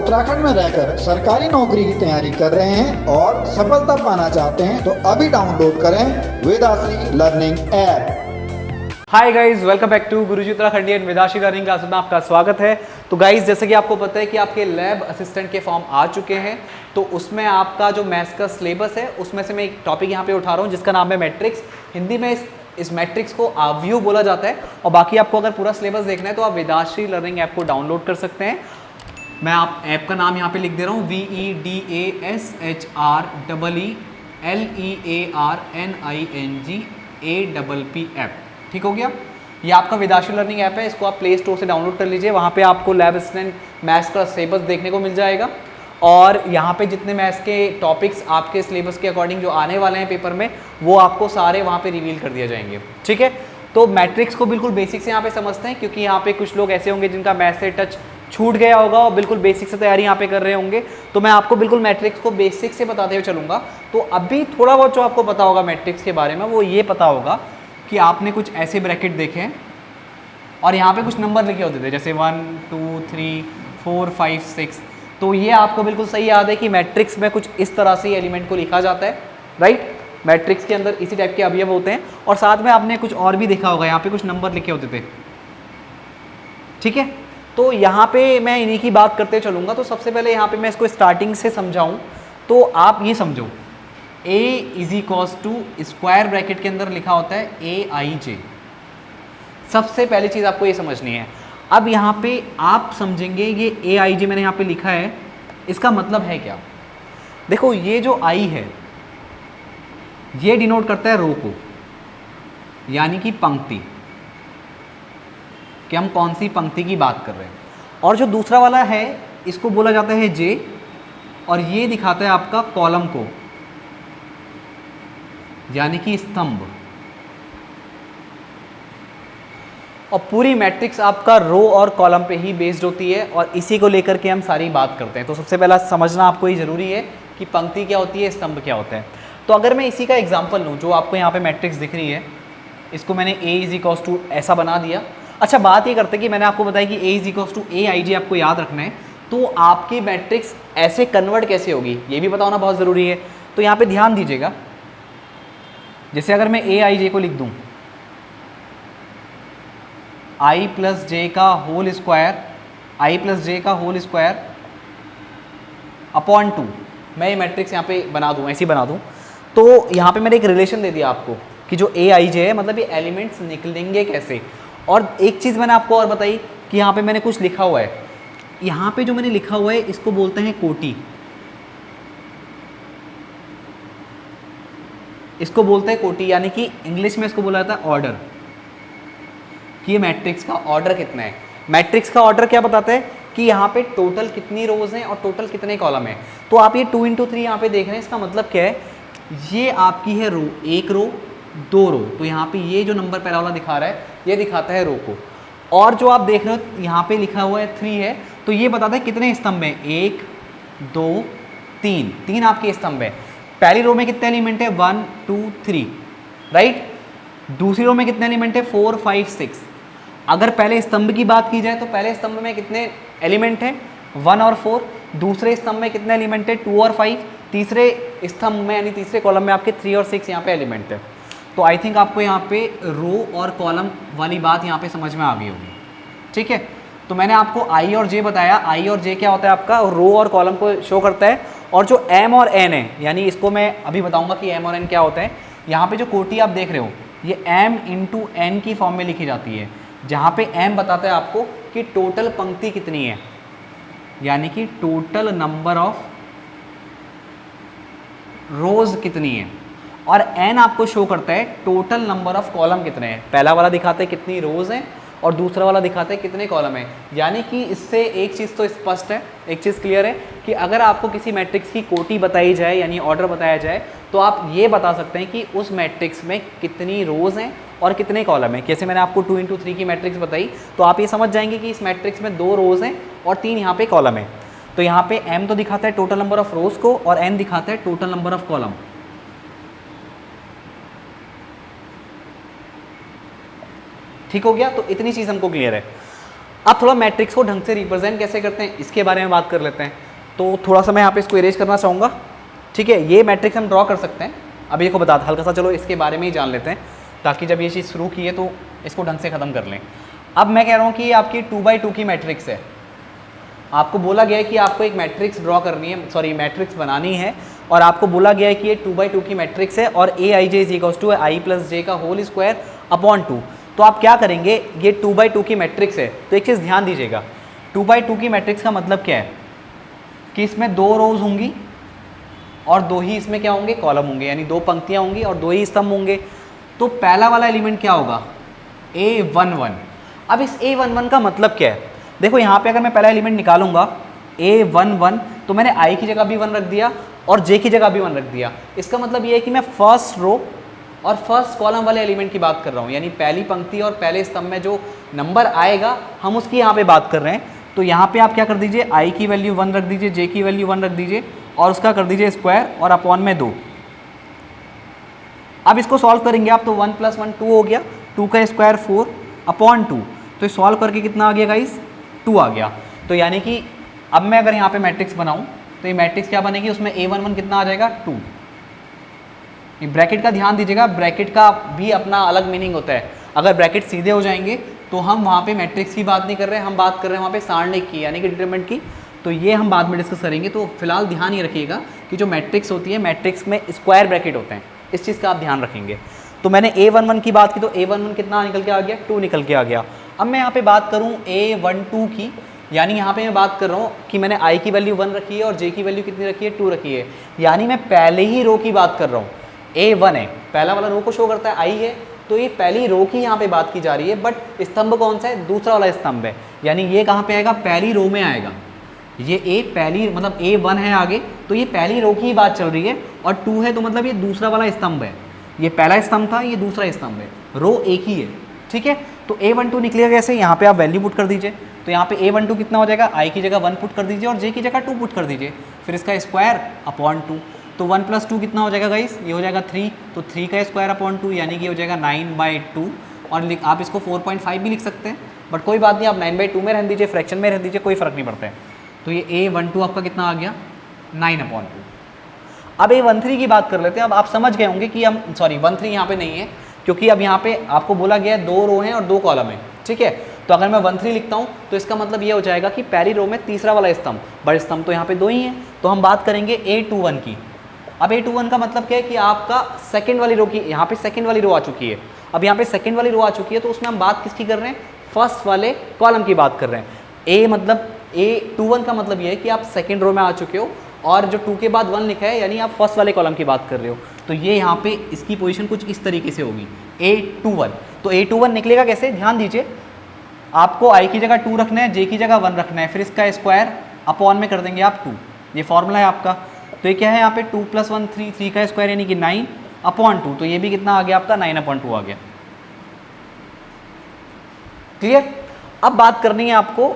उत्तराखंड में रहकर सरकारी नौकरी की तैयारी कर रहे हैं और सफलता पाना चाहते हैं तो अभी डाउनलोड करें Vedashree learning app. Hi guys, welcome back to Guruji Uttarakhandi and Vedashree learning class में आपका स्वागत है। तो गाइस, जैसे कि आपको पता है कि आपके लैब असिस्टेंट के फॉर्म आ चुके हैं, तो उसमें आपका जो मैथ्स का सिलेबस है उसमें से मैं एक टॉपिक यहाँ पे उठा रहा हूँ जिसका नाम है मैट्रिक्स। हिंदी में इस मैट्रिक्स को आव्यूह बोला जाता है। और बाकी आपको अगर पूरा सिलेबस देखना है तो आप वेदाश्री लर्निंग ऐप को डाउनलोड कर सकते हैं। मैं आप ऐप का नाम यहाँ पे लिख दे रहा हूँ, VEDASHREELERNING ऐप। ठीक हो गया। ये आपका वेदाश्री लर्निंग ऐप है, इसको आप प्ले स्टोर से डाउनलोड कर लीजिए। वहाँ पे आपको लैब असिस्टेंट मैथ्स का सिलेबस देखने को मिल जाएगा और यहाँ पे जितने मैथ्स के टॉपिक्स आपके सिलेबस के अकॉर्डिंग जो आने वाले हैं पेपर में, वो आपको सारे वहाँ पे रिवील कर दिया जाएंगे। ठीक है, तो मैट्रिक्स को बिल्कुल बेसिक से यहाँ पे समझते हैं, क्योंकि यहाँ पे कुछ लोग ऐसे होंगे जिनका मैथ्स से टच छूट गया होगा और बिल्कुल बेसिक से तैयारी यहाँ पे कर रहे होंगे। तो मैं आपको बिल्कुल मैट्रिक्स को बेसिक से बताते हुए चलूँगा। तो अभी थोड़ा बहुत जो आपको पता होगा मैट्रिक्स के बारे में, वो ये पता होगा कि आपने कुछ ऐसे ब्रैकेट देखे हैं और यहाँ पे कुछ नंबर लिखे होते थे, जैसे 1 2 3 4 5 6। तो ये आपको बिल्कुल सही याद है कि मैट्रिक्स में कुछ इस तरह से एलिमेंट को लिखा जाता है, राइट। मैट्रिक्स के अंदर इसी टाइप के अवयव होते हैं और साथ में आपने कुछ और भी देखा होगा, यहाँ पे कुछ नंबर लिखे होते थे। ठीक है, तो यहाँ पे मैं इन्हीं की बात करते चलूँगा। तो सबसे पहले यहाँ पे मैं इसको स्टार्टिंग से समझाऊँ तो आप ये समझो, A = स्क्वायर ब्रैकेट के अंदर लिखा होता है AIJ। सबसे पहली चीज़ आपको ये समझनी है। अब यहाँ पे आप समझेंगे ये AIJ मैंने यहाँ पे लिखा है, इसका मतलब है क्या। देखो, ये जो I है ये डिनोट करता है रो को, यानी कि पंक्ति, कि हम कौन सी पंक्ति की बात कर रहे हैं। और जो दूसरा वाला है इसको बोला जाता है J, और ये दिखाता है आपका कॉलम को, यानी कि स्तंभ। और पूरी मैट्रिक्स आपका रो और कॉलम पे ही बेस्ड होती है और इसी को लेकर के हम सारी बात करते हैं। तो सबसे पहला समझना आपको ये जरूरी है कि पंक्ति क्या होती है, स्तंभ क्या होता है। तो अगर मैं इसी का एग्जांपल लूँ, जो आपको यहाँ पे मैट्रिक्स दिख रही है, इसको मैंने A = ऐसा बना दिया। अच्छा, बात ये करते हैं कि मैंने आपको बताया कि A = AIJ आपको याद रखना है, तो आपकी मैट्रिक्स ऐसे कन्वर्ट कैसे होगी ये भी बताना बहुत ज़रूरी है। तो यहाँ पर ध्यान दीजिएगा, जैसे अगर मैं AIJ को लिख दूँ I + J का होल स्क्वायर अपॉन 2, मैं ये मैट्रिक्स यहाँ पे बना दूँ, ऐसी बना दूँ। तो यहाँ पे मैंने एक रिलेशन दे दिया आपको कि जो AIJ है, मतलब ये एलिमेंट्स निकलेंगे कैसे। और एक चीज़ मैंने आपको और बताई कि यहाँ पे मैंने कुछ लिखा हुआ है, यहाँ पे जो मैंने लिखा हुआ है इसको बोलते हैं कोटि, इसको बोलते हैं कोटि, यानी कि इंग्लिश में इसको बोला जाता है ऑर्डर, कि ये मैट्रिक्स का ऑर्डर कितना है। मैट्रिक्स का ऑर्डर क्या बताता है कि यहाँ पे टोटल कितनी रोज हैं और टोटल कितने कॉलम हैं। तो आप ये 2 × 3 यहाँ पे देख रहे हैं, इसका मतलब क्या है, ये आपकी है रो, 1 रो 2 रो। तो यहाँ पे ये जो नंबर पहला वाला दिखा रहा है ये दिखाता है रो को। और जो आप देख रहे हो यहाँ पे लिखा हुआ है 3 है, तो ये बताता है कितने स्तंभ हैं, 1 2 3, 3 आपके स्तंभ है। पहली रो में कितने एलिमेंट है, 1 2 3, राइट। दूसरी रो में कितने एलिमेंट है, 4 5 6। अगर पहले स्तंभ की बात की जाए तो पहले स्तंभ में कितने एलिमेंट हैं, 1 और 4। दूसरे स्तंभ में कितने एलिमेंट है, 2 और 5। तीसरे स्तंभ में यानी तीसरे कॉलम में आपके 3 और 6 यहाँ पे एलिमेंट है। तो आई थिंक आपको यहाँ पे रो और कॉलम वाली बात यहाँ पे समझ में आ गई होगी। ठीक है, तो मैंने आपको I और J बताया। I और J क्या होता है आपका, रो और कॉलम को शो करता है। और जो M और N है, यानी इसको मैं अभी बताऊँगा कि M और N क्या होता है। यहाँ पे जो कोटि आप देख रहे हो ये M × N की फॉर्म में लिखी जाती है, जहाँ पे M बताता है आपको कि टोटल पंक्ति कितनी है, यानी कि टोटल नंबर ऑफ रोज कितनी है। और N आपको शो करता है टोटल नंबर ऑफ कॉलम कितने हैं। पहला वाला दिखाता है कितनी रोज हैं और दूसरा वाला दिखाता है कितने कॉलम हैं। यानी कि इससे एक चीज़ तो स्पष्ट है, एक चीज़ क्लियर है कि अगर आपको किसी मैट्रिक्स की कोटि बताई जाए यानी ऑर्डर बताया जाए, तो आप ये बता सकते हैं कि उस मैट्रिक्स में कितनी रोज हैं और कितने कॉलम हैं। जैसे मैंने आपको 2 × 3 की मैट्रिक्स बताई, तो आप ये समझ जाएंगे कि इस मैट्रिक्स में 2 रोज हैं और 3 यहाँ पे कॉलम है। तो यहाँ पे M तो दिखाता है टोटल नंबर ऑफ रोज को और N दिखाता है टोटल नंबर ऑफ कॉलम। ठीक हो गया, तो इतनी चीज़ हमको क्लियर है। अब थोड़ा मैट्रिक्स को ढंग से रिप्रेजेंट कैसे करते हैं इसके बारे में बात कर लेते हैं। तो थोड़ा सा मैं यहाँ पे इसको इरेज करना चाहूँगा, ठीक है। ये मैट्रिक्स हम ड्रॉ कर सकते हैं, अभी को बता हल्का सा, चलो इसके बारे में ही जान लेते हैं ताकि जब ये चीज़ शुरू की है तो इसको ढंग से ख़त्म कर लें। अब मैं कह रहा हूँ कि ये आपकी 2x2 की मैट्रिक्स है। आपको बोला गया है कि आपको एक मैट्रिक्स ड्रॉ करनी है, सॉरी मैट्रिक्स बनानी है, और आपको बोला गया है कि ये 2x2 की मैट्रिक्स है और Aij is equals to i plus j का होल स्क्वायर अपॉन 2। तो आप क्या करेंगे, ये 2x2 की मैट्रिक्स है तो एक चीज़ ध्यान दीजिएगा, 2x2 की मैट्रिक्स का मतलब क्या है कि इसमें 2 रोज होंगी और 2 ही इसमें क्या होंगे, कॉलम होंगे, यानी 2 पंक्तियाँ होंगी और 2 ही स्तंभ होंगे। तो पहला वाला एलिमेंट क्या होगा, A11। अब इस A11 का मतलब क्या है, देखो यहाँ पे अगर मैं पहला एलिमेंट निकालूंगा A11 तो मैंने I की जगह भी 1 रख दिया और J की जगह भी 1 रख दिया। इसका मतलब ये है कि मैं फर्स्ट रो और फर्स्ट कॉलम वाले एलिमेंट की बात कर रहा हूँ, यानी पहली पंक्ति और पहले स्तंभ में जो नंबर आएगा हम उसकी यहाँ पे बात कर रहे हैं। तो यहाँ पे आप क्या कर दीजिए, I की वैल्यू 1 रख दीजिए, J की वैल्यू 1 रख दीजिए और उसका कर दीजिए स्क्वायर और अपॉन में 2। अब इसको सॉल्व करेंगे आप तो 1 + 1 2 हो गया, 2 का स्क्वायर 4 अपॉन 2। तो सॉल्व करके कितना आ गया गाइस, 2 आ गया। तो यानी कि अब मैं अगर यहाँ पे मैट्रिक्स बनाऊँ तो ये मैट्रिक्स क्या बनेगी, उसमें A11 कितना आ जाएगा, 2। ये ब्रैकेट का ध्यान दीजिएगा, ब्रैकेट का भी अपना अलग मीनिंग होता है। अगर ब्रैकेट सीधे हो जाएंगे तो हम वहाँ पे मैट्रिक्स की बात नहीं कर रहे हैं, हम बात कर रहे हैं वहाँ पे सारणिक की यानी कि डिटरमिनेंट की। तो ये हम बाद में डिस्कस करेंगे। तो फिलहाल ध्यान ये रखिएगा कि जो मैट्रिक्स होती है, मैट्रिक्स में स्क्वायर ब्रैकेट होते हैं, इस चीज़ का आप ध्यान रखेंगे। तो मैंने A11 की बात की तो A11 कितना निकल के आ गया, 2 निकल के आ गया। अब मैं यहाँ पे बात करूँ A12 की, यानी यहाँ पे मैं बात कर रहा हूँ कि मैंने I की वैल्यू 1 रखी है और J की वैल्यू कितनी रखी है, 2 रखी है, यानी मैं पहले ही रो की बात कर रहा हूँ। A1 है, पहला वाला रो को शो करता है, I है, तो ये पहली रो की यहाँ पे बात की जा रही है। बट स्तंभ कौन सा है, दूसरा वाला स्तंभ है, यानी ये कहाँ पे आएगा, पहली रो में आएगा। ये पहली मतलब A1 है आगे, तो ये पहली रो की ही बात चल रही है और 2 है तो मतलब ये दूसरा वाला स्तंभ है। ये पहला स्तंभ था, ये दूसरा स्तंभ है, रो एक ही है, ठीक है। तो A12 निकलेगा कैसे, यहाँ पे आप वैल्यू पुट कर दीजिए। तो यहाँ पे A12 कितना हो जाएगा, I की जगह 1 पुट कर दीजिए और J की जगह 2 पुट कर दीजिए, फिर इसका स्क्वायर अपॉन 2। तो 1 + 2 कितना हो जाएगा गाइस, ये हो जाएगा 3। तो 3 का स्क्वायर अपॉन 2 यानी कि ये हो जाएगा 9/2। और आप इसको 4.5 भी लिख सकते हैं, बट कोई बात नहीं, आप 9/2 में रहने दीजिए, फ्रैक्शन में रहने दीजिए, कोई फ़र्क नहीं पड़ता है। तो ये A12 आपका कितना आ गया, 9/2। अब A13 की बात कर लेते हैं। अब आप समझ गए होंगे कि हम 13 यहाँ पे नहीं है, क्योंकि अब यहाँ पे आपको बोला गया है 2 रो हैं और 2 कॉलम है, ठीक है। तो अगर मैं 13 लिखता हूँ तो इसका मतलब ये हो जाएगा कि पहली रो में तीसरा वाला स्तंभ, बड़े स्तंभ तो यहाँ पे 2 ही हैं। तो हम बात करेंगे A21 की। अब A21 का मतलब क्या है कि आपका सेकंड वाली रो की, यहाँ पे सेकंड वाली रो आ चुकी है। अब यहाँ पे सेकंड वाली रो आ चुकी है तो उसमें हम बात किसकी कर रहे हैं, फर्स्ट वाले कॉलम की बात कर रहे हैं। A21 का मतलब ये है कि आप सेकंड रो में आ चुके हो और जो 2 के बाद 1 लिखा है यानी आप फर्स्ट वाले कॉलम की बात कर रहे हो। तो ये यहाँ पे इसकी पोजीशन कुछ इस तरीके से होगी, A21। तो A21 निकलेगा कैसे, ध्यान दीजिए, आपको I की जगह 2 रखना है, J की जगह 1 रखना है, फिर इसका स्क्वायर अपॉन में कर देंगे आप 2। ये फॉर्मूला है आपका। तो ये क्या है, यहाँ पे 2 + 1 3, 3 का स्क्वायर यानी कि 9/2। तो ये भी कितना आ गया आपका, 9/2 आ गया। क्लियर। अब बात करनी है आपको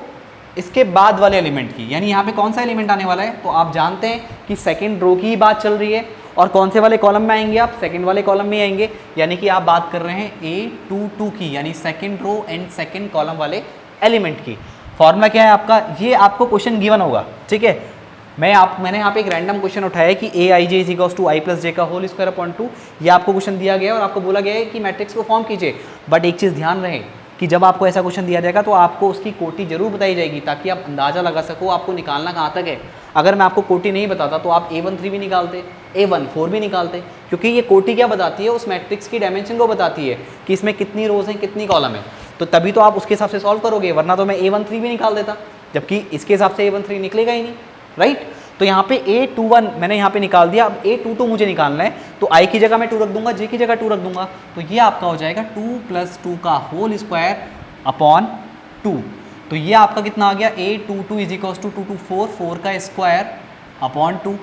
इसके बाद वाले एलिमेंट की, यानी यहाँ पे कौन सा एलिमेंट आने वाला है। तो आप जानते हैं कि सेकंड रो की ही बात चल रही है और कौन से वाले कॉलम में आएंगे आप, सेकंड वाले कॉलम में आएंगे, यानी कि आप बात कर रहे हैं A22 की, यानी second row and second column वाले एलिमेंट की। फॉर्मूला क्या है आपका, ये आपको क्वेश्चन गिवन होगा, ठीक है। मैंने यहाँ पे एक रैंडम क्वेश्चन उठाया है कि Aij is equals to I + J का होल स्क्वायर अपॉन 2। ये आपको क्वेश्चन दिया गया है और आपको बोला गया है कि मैट्रिक्स को फॉर्म कीजिए। बट एक चीज़ ध्यान रहे कि जब आपको ऐसा क्वेश्चन दिया जाएगा तो आपको उसकी कोटि जरूर बताई जाएगी, ताकि आप अंदाज़ा लगा सको आपको निकालना कहाँ तक है। अगर मैं आपको कोटि नहीं बताता तो आप A13 भी निकालते, A14 भी निकालते, क्योंकि ये कोटि क्या बताती है, उस मैट्रिक्स की डायमेंशन को बताती है कि इसमें कितनी रोज हैं, कितनी कॉलम है। तो तभी तो आप उसके हिसाब से सॉल्व करोगे, वरना तो मैं A13 भी निकाल देता, जबकि इसके हिसाब से A13 निकलेगा ही नहीं, राइट। तो यहाँ पे A21 मैंने यहाँ पे निकाल दिया। अब A22 मुझे निकालना है, तो I की जगह मैं 2 रख दूंगा, J की जगह 2 रख दूंगा। तो ये आपका हो जाएगा 2 + 2 का होल स्क्वायर अपॉन 2। तो ये आपका कितना आ गया, A22 is equals to 2 to 4, 4 का स्क्वायर अपॉन 2।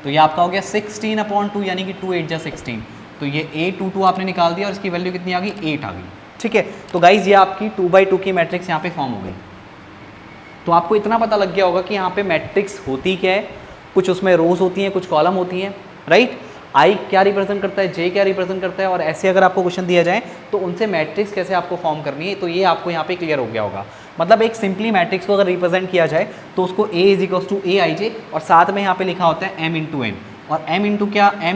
तो ये आपका हो गया 16/2, यानी कि 2 8 जा 16। तो ये A22 आपने निकाल दिया और इसकी वैल्यू कितनी आ गई, 8 आ गई, ठीक है। तो गाइज ये आपकी 2/2 की मैट्रिक्स यहाँ पे फॉर्म हो गई। तो आपको इतना पता लग गया होगा कि यहाँ पे मैट्रिक्स होती क्या है, कुछ उसमें रोज होती हैं, कुछ कॉलम होती हैं, राइट। आई क्या रिप्रेजेंट करता है, जे क्या रिप्रेजेंट करता है, और ऐसे अगर आपको क्वेश्चन दिया जाए तो उनसे मैट्रिक्स कैसे आपको फॉर्म करनी है, तो ये आपको यहाँ पे क्लियर हो गया होगा। मतलब एक सिंपली मैट्रिक्स को अगर रिप्रेजेंट किया जाए तो उसको A इज इक्वल्स टू ए आई जे, और साथ में यहाँ पे लिखा होता है m इंटू एन। और m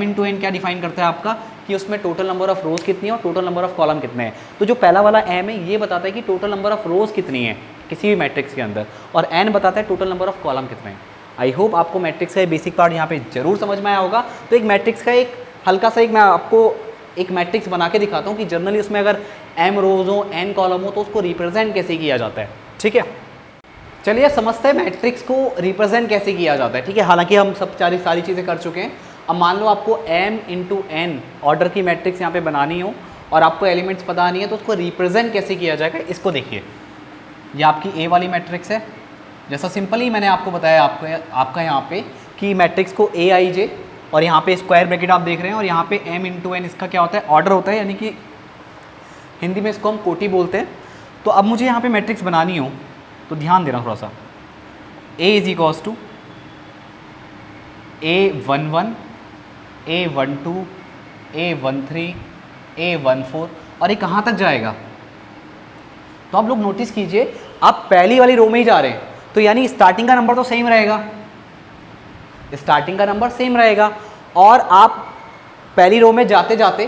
इंटू एन क्या डिफाइन करता है आपका, कि उसमें टोटल नंबर ऑफ रोज कितनी है और टोटल नंबर ऑफ कॉलम कितने हैं। तो जो पहला वाला m है ये बताता है कि टोटल नंबर ऑफ रोज कितनी है किसी भी मैट्रिक्स के अंदर, और n बताता है टोटल नंबर ऑफ कॉलम कितने हैं। आई होप आपको मैट्रिक्स का बेसिक पार्ट यहाँ पे जरूर समझ में आया होगा। तो एक मैट्रिक्स का एक हल्का सा मैं आपको एक मैट्रिक्स बना के दिखाता हूँ कि जनरली उसमें अगर m रोज हो n कॉलम हो तो उसको रिप्रेजेंट कैसे किया जाता है। ठीक है, चलिए समझते हैं मैट्रिक्स को रिप्रेजेंट कैसे किया जाता है। ठीक है, हालांकि हम सब सारी चीज़ें कर चुके हैं। अब मान लो आपको m इंटू एन ऑर्डर की मैट्रिक्स यहाँ पे बनानी हो और आपको एलिमेंट्स पता नहीं है, तो उसको रिप्रेजेंट कैसे किया जाएगा। इसको देखिए, ये आपकी A वाली मैट्रिक्स है। जैसा सिंपली मैंने आपको बताया आपका यहाँ पे कि मैट्रिक्स को ए आई जे, और यहाँ पे स्क्वायर ब्रैकेट आप देख रहे हैं, और यहाँ पे m इंटू एन इसका क्या होता है, ऑर्डर होता है, यानी कि हिंदी में इसको हम कोटि बोलते हैं। तो अब मुझे यहाँ पे मैट्रिक्स बनानी हो तो ध्यान देना थोड़ा सा, A is equals to A11, A12, A13, A14, और ये कहाँ तक जाएगा। तो आप लोग नोटिस कीजिए, आप पहली वाली रो में ही जा रहे हैं, तो यानी स्टार्टिंग का नंबर तो सेम रहेगा, स्टार्टिंग का नंबर सेम रहेगा। और आप पहली रो में जाते जाते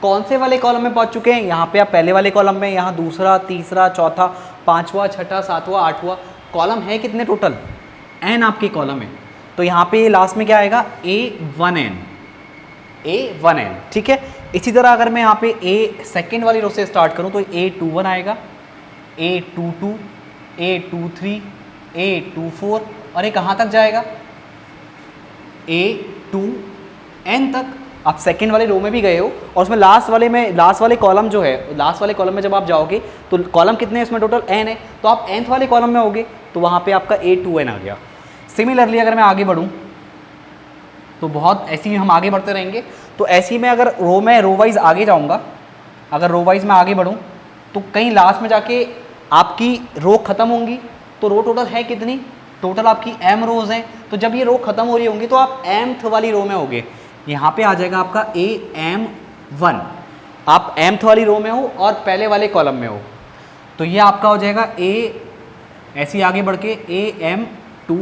कौन से वाले कॉलम में पहुंच चुके हैं, यहाँ पे आप पहले वाले कॉलम में, यहाँ दूसरा, तीसरा, चौथा, पांचवा, छठा, सातवां, आठवां कॉलम है कितने टोटल, n आपके कॉलम है। तो यहाँ पे लास्ट में क्या आएगा, A1n। ठीक है, इसी तरह अगर मैं यहाँ पे A सेकेंड वाली रो से स्टार्ट करूँ तो A21 आएगा, A22, A23, A24, और ये कहाँ तक जाएगा, A2n तक। आप सेकंड वाले रो में भी गए हो और उसमें लास्ट वाले कॉलम जो है, लास्ट वाले कॉलम में जब आप जाओगे तो कॉलम कितने हैं इसमें, टोटल n है, तो आप nth वाले कॉलम में होगे, तो वहाँ पे आपका A2n आ गया। सिमिलरली अगर मैं आगे बढ़ूँ तो बहुत ऐसे ही हम आगे बढ़ते रहेंगे। तो ऐसे ही मैं अगर रो वाइज आगे जाऊँगा, अगर रो वाइज मैं आगे बढ़ूँ तो कहीं लास्ट में जाके आपकी रो खत्म होंगी, तो रो टोटल है कितनी, टोटल आपकी m रोज हैं। तो जब ये रो खत्म हो रही होंगी तो आप mth वाली रो में होगे, यहाँ पे आ जाएगा आपका AM1, आप mth वाली रो में हो और पहले वाले कॉलम में हो, तो ये आपका हो जाएगा ऐसे ही आगे बढ़ के AM2,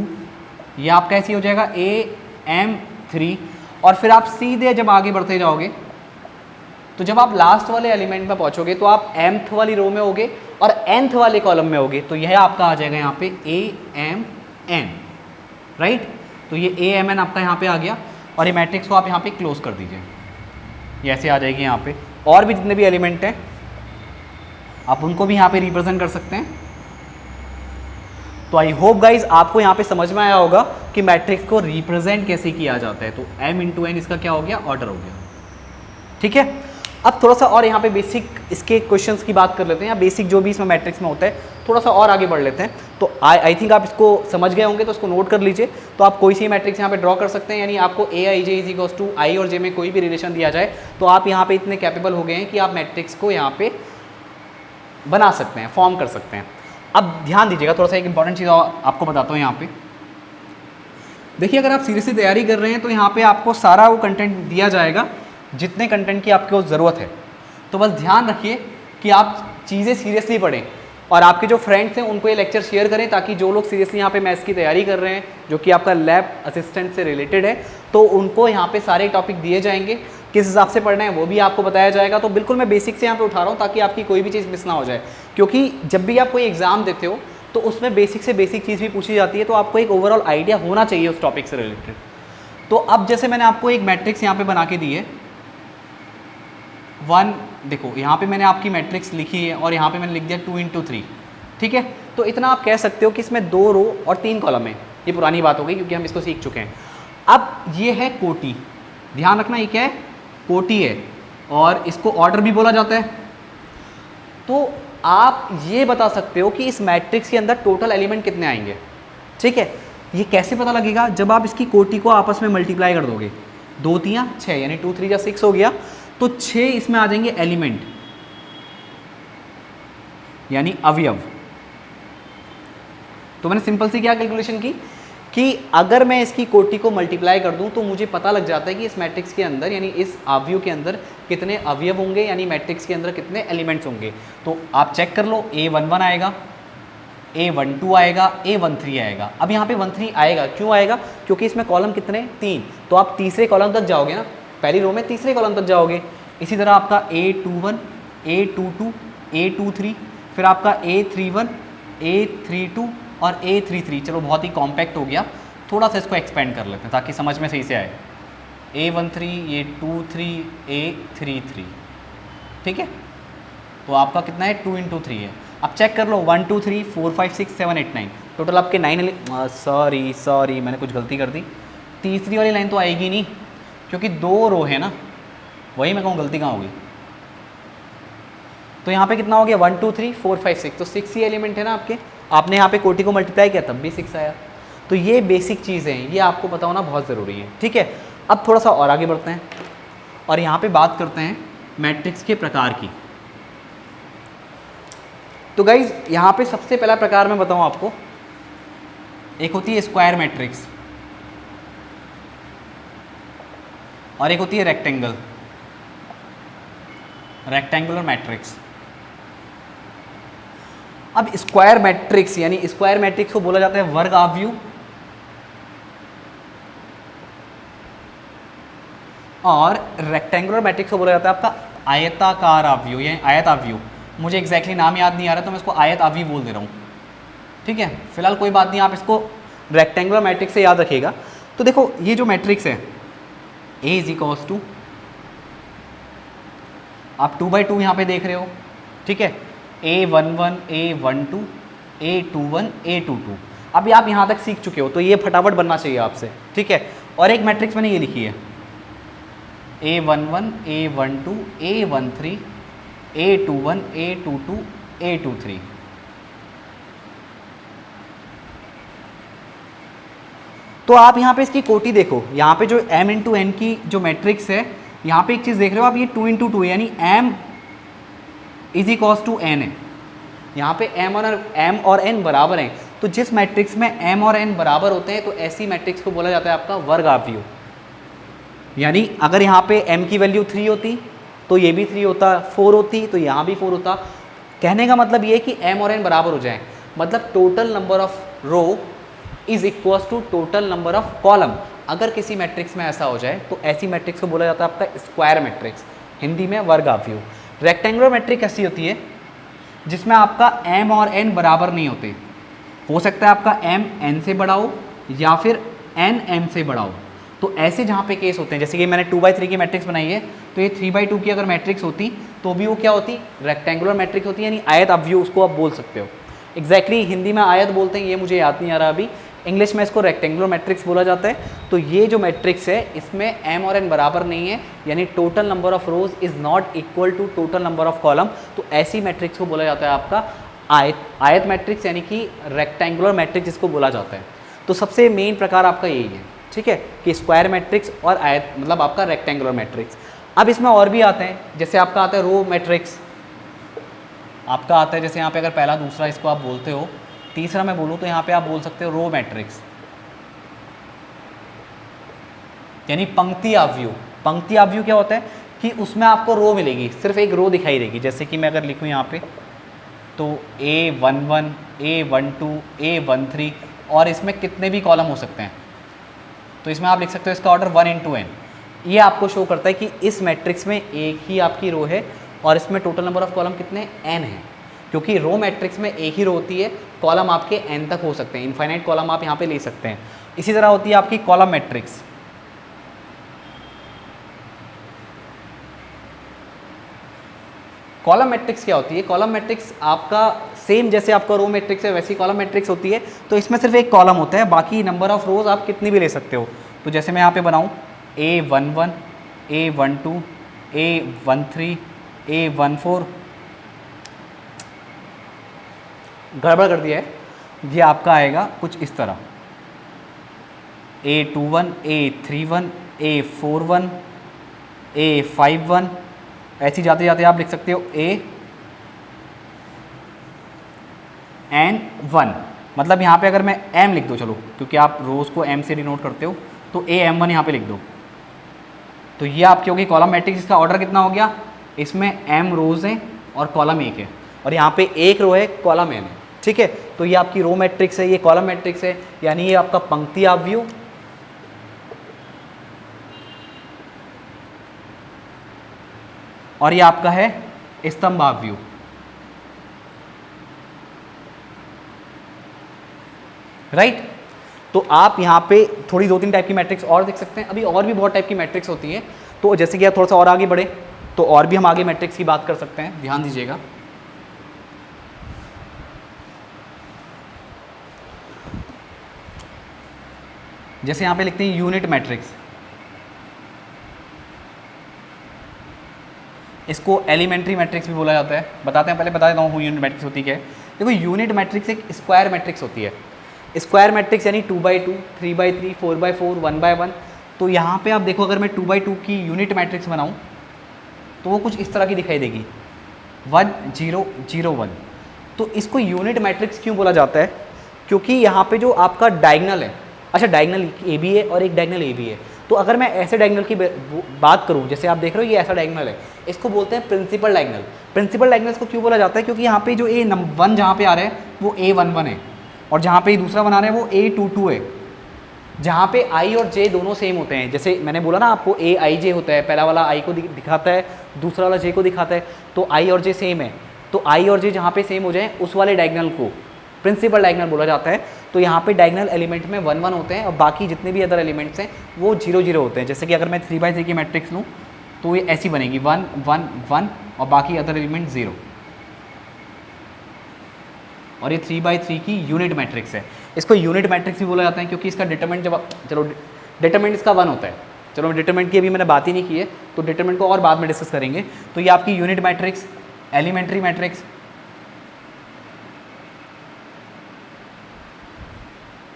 ये आपका ऐसे ही हो जाएगा AM3, और फिर आप सीधे जब आगे बढ़ते जाओगे तो जब आप लास्ट वाले एलिमेंट में पहुंचोगे तो आप mth वाली रो में होगे और nth वाले कॉलम में होगे, तो यह आपका आ जाएगा यहाँ पे AMN, राइट। तो ये AMN आपका यहाँ पे आ गया, और ये मैट्रिक्स को आप यहाँ पे क्लोज कर दीजिए, ये ऐसे आ जाएगी। यहाँ पे और भी जितने भी एलिमेंट हैं आप उनको भी यहाँ पे रिप्रेजेंट कर सकते हैं। तो आई होप गाइज आपको यहाँ पे समझ में आया होगा कि मैट्रिक्स को रिप्रेजेंट कैसे किया जाता है। तो m इंटू एन इसका क्या हो गया, ऑर्डर हो गया। ठीक है, अब थोड़ा सा और यहाँ पे बेसिक इसके क्वेश्चंस की बात कर लेते हैं, या बेसिक जो भी इसमें मैट्रिक्स में होता है थोड़ा सा और आगे बढ़ लेते हैं। तो आई थिंक आप इसको समझ गए होंगे, तो इसको नोट कर लीजिए। तो आप कोई सी मैट्रिक्स यहाँ पे ड्रॉ कर सकते हैं, यानी आपको ए आई जे इज इक्वल्स टू आई और जे में कोई भी रिलेशन दिया जाए तो आप यहाँ पे इतने कैपेबल हो गए हैं कि आप मैट्रिक्स को यहाँ पे बना सकते हैं, फॉर्म कर सकते हैं। अब ध्यान दीजिएगा, थोड़ा सा एक इंपॉर्टेंट चीज़ आपको बताता हूँ। यहाँ पे देखिए, अगर आप सीरियसली तैयारी कर रहे हैं तो यहाँ पे आपको सारा वो कंटेंट दिया जाएगा जितने कंटेंट की आपको ज़रूरत है। तो बस ध्यान रखिए कि आप चीज़ें सीरियसली पढ़ें, और आपके जो फ्रेंड्स हैं उनको ये लेक्चर शेयर करें, ताकि जो लोग सीरियसली यहाँ पे मैथ्स की तैयारी कर रहे हैं, जो कि आपका लैब असिस्टेंट से रिलेटेड है, तो उनको यहाँ पे सारे टॉपिक दिए जाएंगे, किस हिसाब से पढ़ना है वो भी आपको बताया जाएगा। तो बिल्कुल मैं बेसिक से यहाँ पे उठा रहा हूँ ताकि आपकी कोई भी चीज़ मिस ना हो जाए, क्योंकि जब भी आप कोई एग्ज़ाम देते हो तो उसमें बेसिक से बेसिक चीज़ भी पूछी जाती है, तो आपको एक ओवरऑल आइडिया होना चाहिए उस टॉपिक से रिलेटेड। तो अब जैसे मैंने आपको एक मैट्रिक्स यहाँ पे बना के दी है 1, देखो यहाँ पे मैंने आपकी मैट्रिक्स लिखी है और यहाँ पे मैंने लिख दिया 2 इंटू 3। ठीक है, तो इतना आप कह सकते हो कि इसमें 2 रो और 3 कॉलम है। ये पुरानी बात हो गई क्योंकि हम इसको सीख चुके हैं। अब ये है कोटि, ध्यान रखना ये क्या है, कोटि है, और इसको ऑर्डर भी बोला जाता है। तो आप ये बता सकते हो कि इस मैट्रिक्स के अंदर टोटल एलिमेंट कितने आएंगे। ठीक है, ये कैसे पता लगेगा, जब आप इसकी कोटि को आपस में मल्टीप्लाई कर दोगे, 2 3 6 यानी 2 3 6 हो गया, तो 6 इसमें आ जाएंगे एलिमेंट, यानी अवयव। तो मैंने सिंपल सी क्या कैलकुलेशन की कि अगर मैं इसकी कोटि को मल्टीप्लाई कर दूं तो मुझे पता लग जाता है कि इस मैट्रिक्स के अंदर यानी इस अवयव के अंदर कितने अवयव होंगे, यानी मैट्रिक्स के अंदर कितने एलिमेंट्स होंगे। तो आप चेक कर लो, A11 आएगा, A12 आएगा, A13 आएगा। अब यहाँ पे 13 आएगा, क्यों आएगा? क्योंकि इसमें कॉलम कितने 3, तो आप तीसरे कॉलम तक जाओगे ना, पहली रो में तीसरे कॉलम तक जाओगे। इसी तरह आपका A21, A22, A23, फिर आपका A31, A32 और A33। चलो बहुत ही कॉम्पैक्ट हो गया, थोड़ा सा इसको एक्सपेंड कर लेते हैं ताकि समझ में सही से आए। A13, A23, A33, ठीक है। तो आपका कितना है 2 × 3 है। अब चेक कर लो 1 2 3 4 5 6 7 8 9 टोटल आपके 9। सॉरी मैंने कुछ गलती कर दी। तीसरी वाली लाइन तो आएगी नहीं क्योंकि 2 रो है ना, वही मैं कहूँ गलती कहाँ होगी। तो यहाँ पे कितना हो गया 1 2 3 4 5 6, तो 6 ही एलिमेंट है ना आपके। आपने यहाँ पे कोटि को मल्टीप्लाई किया तब भी 6 आया। तो ये बेसिक चीज़ें हैं, ये आपको पता होना बहुत ज़रूरी है, ठीक है। अब थोड़ा सा और आगे बढ़ते हैं और यहाँ पे बात करते हैं मैट्रिक्स के प्रकार की। तो गाइज यहाँ पे सबसे पहला प्रकार मैं बताऊँ आपको, एक होती है स्क्वायर मैट्रिक्स और एक होती है रेक्टेंगुलर मैट्रिक्स। अब स्क्वायर मैट्रिक्स यानी स्क्वायर मैट्रिक्स को बोला जाता है वर्ग आव्यूह, और रेक्टेंगुलर मैट्रिक्स को बोला जाता है आपका आयताकार आव्यूह या आयत आव्यूह। मुझे एग्जैक्टली नाम याद नहीं आ रहा तो मैं इसको आयत आव्यूह बोल दे रहा हूँ, ठीक है। फिलहाल कोई बात नहीं, आप इसको रेक्टेंगुलर मैट्रिक्स से याद रखिएगा। तो देखो ये जो मैट्रिक्स है A = 2, आप 2/2 यहाँ पे देख रहे हो, ठीक है। A11, A12, A21, A22। अभी आप यहाँ तक सीख चुके हो तो ये फटाफट बनना चाहिए आपसे, ठीक है। और एक मैट्रिक्स मैंने ये लिखी है A11, A12, A13, A21, A22, A23। तो आप यहाँ पे इसकी कोटि देखो, यहाँ पे जो m × n की जो मैट्रिक्स है, यहाँ पे एक चीज़ देख रहे हो आप, ये 2 × 2 यानी m = n है। यहाँ पे m और n बराबर हैं, तो जिस मैट्रिक्स में m और n बराबर होते हैं तो ऐसी मैट्रिक्स को बोला जाता है आपका वर्ग आव्यूह। यानी अगर यहाँ पे m की वैल्यू 3 होती तो ये भी 3 होता, 4 होती तो यहाँ भी 4 होता। कहने का मतलब ये है कि m और n बराबर हो जाएं, मतलब total number of row is equal to total number of column. अगर किसी मैट्रिक्स में ऐसा हो जाए तो ऐसी मैट्रिक्स को बोला जाता है आपका स्क्वायर मैट्रिक्स, हिंदी में वर्ग आव्यूह। रेक्टेंगुलर मैट्रिक्स ऐसी होती है जिसमें आपका m और n बराबर नहीं होते। हो सकता है आपका m n से बड़ा हो या फिर n m से बड़ा हो। तो ऐसे जहाँ पे केस होते हैं, जैसे कि मैंने 2/3 की मैट्रिक्स बनाई है, तो ये 3/2 की अगर मैट्रिक्स होती तो भी वो क्या होती, रेक्टेंगुलर मैट्रिक्स होती, यानी आयत आव्यूह उसको आप बोल सकते हो। एग्जैक्टली हिंदी में आयत बोलते हैं, ये मुझे याद नहीं आ रहा अभी, इंग्लिश में इसको रेक्टेंगुलर मैट्रिक्स बोला जाता है। तो ये जो मैट्रिक्स है इसमें m और n बराबर नहीं है, यानी total number of rows is not equal to total number of column. तो ऐसी मैट्रिक्स को बोला जाता है आपका आयत मैट्रिक्स, यानी कि रेक्टेंगुलर मैट्रिक्स जिसको बोला जाता है। तो सबसे मेन प्रकार आपका यही है, ठीक है, कि स्क्वायर मैट्रिक्स और आयत मतलब आपका रेक्टेंगुलर मैट्रिक्स। अब इसमें और भी आते हैं, जैसे आपका आता है रो मैट्रिक्स, आपका आता है जैसे यहाँ पे अगर पहला दूसरा इसको आप बोलते हो, तीसरा मैं बोलूँ तो यहाँ पे आप बोल सकते हो रो मैट्रिक्स, यानी पंक्ति आव्यूह। पंक्ति आव्यूह क्या होता है कि उसमें आपको रो मिलेगी, सिर्फ एक रो दिखाई देगी। जैसे कि मैं अगर लिखूँ यहाँ पे तो A11, A12, A13 और इसमें कितने भी कॉलम हो सकते हैं, तो इसमें आप लिख सकते हो इसका ऑर्डर 1 × n। ये आपको शो करता है कि इस मैट्रिक्स में एक ही आपकी रो है और इसमें टोटल नंबर ऑफ कॉलम कितने n है, क्योंकि रो मैट्रिक्स में एक ही रो होती है, कॉलम आपके n तक हो सकते हैं, इनफाइनाइट कॉलम आप यहाँ पे ले सकते हैं। इसी तरह होती है आपकी कॉलम मैट्रिक्स। कॉलम मैट्रिक्स क्या होती है, कॉलम मैट्रिक्स आपका सेम जैसे आपका रो मैट्रिक्स है वैसी कॉलम मैट्रिक्स होती है। तो इसमें सिर्फ एक कॉलम होता है, बाकी नंबर ऑफ रोज आप कितनी भी ले सकते हो। तो जैसे मैं यहाँ पे बनाऊँ A11, A12, A13, A14, गड़बड़ कर दिया है, ये आपका आएगा कुछ इस तरह A21, A31, A41, A51, ऐसी जाते जाते आप लिख सकते हो AN1, मतलब यहाँ पे अगर मैं m लिख दूँ, चलो क्योंकि आप रोज़ को m से डिनोट करते हो, तो AM1 यहाँ पे लिख दो, तो ये आपकी होगी कॉलम मैट्रिक्स। इसका ऑर्डर कितना हो गया, इसमें m रोज हैं और कॉलम 1 है, और यहाँ पे 1 रो है, कॉलम n है, ठीक है। तो ये आपकी रो मैट्रिक्स है, ये कॉलम मैट्रिक्स है, यानी ये आपका पंक्ति आव्यूह और ये आपका है स्तंभ आव्यूह। राइट, तो आप यहाँ पे थोड़ी 2-3 टाइप की मैट्रिक्स और देख सकते हैं। अभी और भी बहुत टाइप की मैट्रिक्स होती हैं, तो जैसे कि आप थोड़ा सा और आगे बढ़े तो और भी हम आगे मैट्रिक्स की बात कर सकते हैं, ध्यान दीजिएगा। जैसे यहाँ पे लिखते हैं यूनिट मैट्रिक्स, इसको एलिमेंट्री मैट्रिक्स भी बोला जाता है। बताते हैं, पहले बता देता हूँ यूनिट मैट्रिक्स होती क्या है। देखो, यूनिट मैट्रिक्स एक स्क्वायर मैट्रिक्स होती है। स्क्वायर मैट्रिक्स यानी 2x2, 3x3, 4x4, 1x1। तो यहाँ पे आप देखो, अगर मैं 2x2 की यूनिट मैट्रिक्स बनाऊँ तो वो कुछ इस तरह की दिखाई देगी, 1 0 0 1। तो इसको यूनिट मैट्रिक्स क्यों बोला जाता है, क्योंकि यहाँ पे जो आपका डायगनल है, अच्छा डायगनल ए बी है और एक डायगनल ए बी है, तो अगर मैं ऐसे डायगनल की बात करूँ, जैसे आप देख रहे हो ये ऐसा डायगनल है, इसको बोलते हैं प्रिंसिपल डायगनल। प्रिंसिपल डायगनल को क्यों बोला जाता है, क्योंकि यहाँ पे जो A1 जहाँ पे आ रहा है वो A11 है, और जहाँ पे दूसरा बना रहे हैं वो A22 है, जहाँ पे I और J दोनों सेम होते हैं। जैसे मैंने बोला ना आपको, AIJ होता है, पहला वाला I को दिखाता है, दूसरा वाला J को दिखाता है, तो I और J सेम है। तो I और J जहाँ पे सेम हो जाए उस वाले डायगनल को प्रिंसिपल डायगनल बोला जाता है। तो यहाँ पे डायगनल एलिमेंट में 1 1 होते हैं और बाकी जितने भी अदर एलिमेंट्स हैं वो 0 0 होते हैं। जैसे कि अगर मैं 3x3 की मैट्रिक्स लूँ तो ये ऐसी बनेगी 1 1 1 और बाकी अदर एलिमेंट 0, और ये 3x3 की यूनिट मैट्रिक्स है। इसको यूनिट मैट्रिक्स भी बोला जाता है क्योंकि इसका डिटरमिनेंट जब चलो डिटरमिनेंट इसका 1 होता है। चलो डिटरमिनेंट की अभी मैंने बात ही नहीं की है, तो डिटरमिनेंट को और बाद में डिस्कस करेंगे। तो ये आपकी unit matrix, elementary matrix,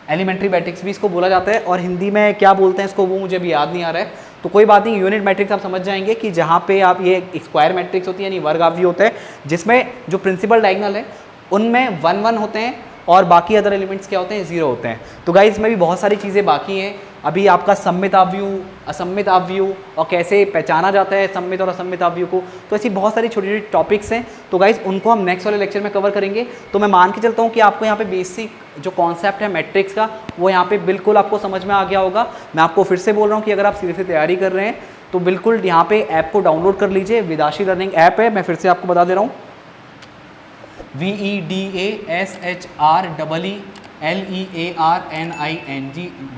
elementary matrix भी इसको बोला जाता है, और हिंदी में क्या बोलते हैं इसको वो मुझे अभी याद नहीं आ रहा है, तो कोई बात नहीं। यूनिट मैट्रिक्स आप समझ जाएंगे कि जहाँ पे आप ये स्क्वायर मैट्रिक्स होती है यानी वर्ग आव्यूह होता है, जिसमें जो प्रिंसिपल डायगनल है उनमें 1 1 होते हैं और बाकी अदर एलिमेंट्स क्या होते हैं, 0 होते हैं। तो गाइस इसमें भी बहुत सारी चीज़ें बाकी हैं। अभी आपका सम्मित आव्यूह, असम्मित आव्यूह, और कैसे पहचाना जाता है सम्मित और असम्मित आव्यूह को, तो ऐसी बहुत सारी छोटी छोटी टॉपिक्स हैं। तो गाइस उनको हम नेक्स्ट वाले लेक्चर में कवर करेंगे। तो मैं मान के चलता हूँ कि आपको यहाँ पे बेसिक जो कॉन्सेप्ट है मैट्रिक्स का वो यहाँ पे बिल्कुल आपको समझ में आ गया होगा। मैं आपको फिर से बोल रहा हूँ कि अगर आप सीधे से तैयारी कर रहे हैं तो बिल्कुल यहाँ पे ऐप को डाउनलोड कर लीजिए। विदाशी लर्निंग ऐप है, मैं फिर से आपको बता दे रहा हूँ, VEDASHREELEARNING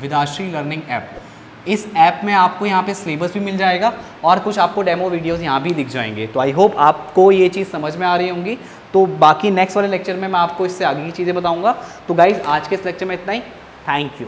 विदाशी लर्निंग ऐप। इस ऐप में आपको यहाँ पे सिलेबस भी मिल जाएगा और कुछ आपको डेमो वीडियोस यहाँ भी दिख जाएंगे। तो आई होप आपको ये चीज़ समझ में आ रही होंगी। तो बाकी नेक्स्ट वाले लेक्चर में मैं आपको इससे आगे की चीज़ें बताऊँगा। तो गाइज़ आज के इस लेक्चर में इतना ही, थैंक यू।